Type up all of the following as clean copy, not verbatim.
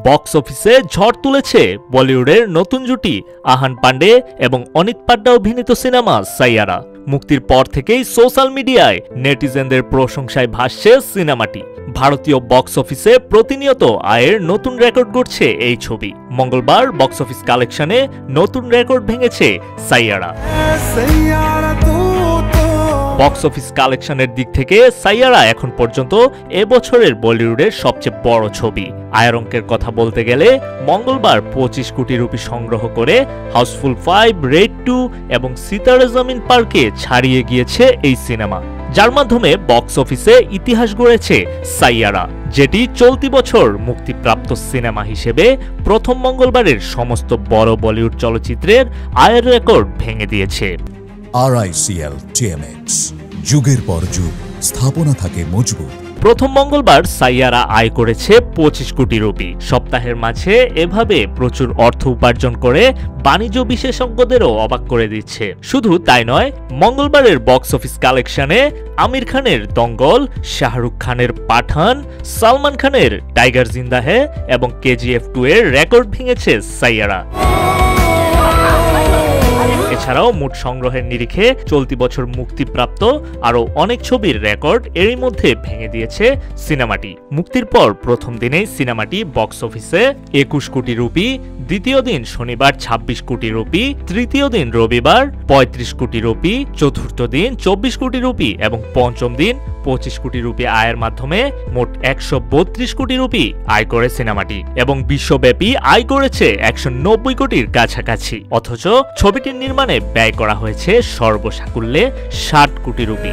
Box অফিসে ঝড় তুলেছে বলিউডের নতুন জুটি আহান পান্ডে এবং অনিত পাড্ডা অভিনীত সিনেমা সাইয়ারা। মুক্তির পর থেকেই সোশ্যাল মিডিয়ায় নেটিজেনদের প্রশংসায় ভাসছে সিনেমাটি। ভারতীয় বক্স অফিসে প্রতিনিয়ত আয়ের নতুন রেকর্ড গড়ছে এই ছবি। মঙ্গলবার বক্স অফিস কালেকশনে নতুন রেকর্ড ভেঙেছে সাইয়ারা। বক্স অফিস কালেকশনের দিক থেকে সাইয়ারা এখন পর্যন্ত এবছরের বলিউডের সবচেয়ে বড় ছবি। আয়ের অঙ্কের কথা বলতে গেলে মঙ্গলবার 25 কোটি রুপি সংগ্রহ করে হাউসফুল 5, রেড 2 এবং সিতারে জমিন পার্কে ছাড়িয়ে গিয়েছে এই সিনেমা, যার মাধ্যমে বক্স অফিসে ইতিহাস গড়েছে সাইয়ারা, যেটি চলতি বছর মুক্তিপ্রাপ্ত সিনেমা হিসেবে প্রথম মঙ্গলবারের সমস্ত বড় বলিউড চলচ্চিত্রের আয়ের রেকর্ড ভেঙে দিয়েছে। RICL TMX, যুগের পর যুগ স্থাপনা থাকে মজবুত। প্রথম মঙ্গলবার সাইয়ারা আয় করেছে 25 কোটি রুপি। সপ্তাহের মাঝে এভাবে প্রচুর অর্থ উপার্জন করে বাণিজ্য বিশেষজ্ঞদেরও অবাক করে দিচ্ছে। শুধু তাই নয়, মঙ্গলবারের বক্স অফিস কালেকশনে আমির খানের দঙ্গল, শাহরুখ খানের পাঠান, সালমান খানের টাইগার জিন্দা হ্যায় এবং KGF 2 এর রেকর্ড ভেঙেছে সাইয়ারা। এছাড়াও মোট সংগ্রহের নিরিখে চলতি বছর মুক্তিপ্রাপ্ত আরও অনেক ছবির রেকর্ড এরই মধ্যে ভেঙে দিয়েছে সিনেমাটি। মুক্তির পর প্রথম দিনেই সিনেমাটি বক্স অফিসে 21 কোটি রুপি, দ্বিতীয় দিন শনিবার 26 কোটি রুপি, তৃতীয় দিন রবিবার 35 কোটি রুপি, চতুর্থ দিন 24 কোটি রুপি এবং পঞ্চম দিন 25 কোটি রুপি আয়ের মাধ্যমে মোট 132 কোটি রুপি আয় করে সিনেমাটি এবং বিশ্বব্যাপী আয় করেছে 190 কোটির কাছাকাছি। অথচ ছবিটির নির্মাণে ব্যয় করা হয়েছে সর্বসাকুল্যে 60 কোটি রুপি।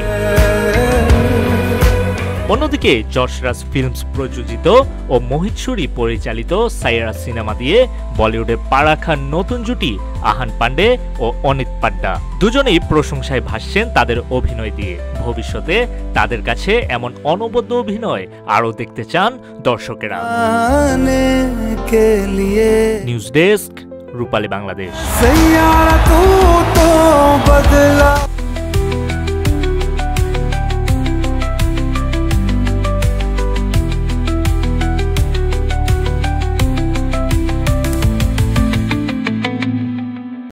অন্যদিকে যশরাজ ফিল্মস প্রযোজিত ও মোহিত সুরি পরিচালিত সাইয়ারা সিনেমা দিয়ে বলিউডে পা রাখা নতুন জুটি আহান পান্ডে ও অনিত পাড্ডা দুজনেই প্রশংসায় ভাসছেন তাদের অভিনয় দিয়ে। ভবিষ্যতে তাদের কাছে এমন অনবদ্য অভিনয় আরও দেখতে চান দর্শকেরা। নিউজ ডেস্ক, রূপালী বাংলাদেশ।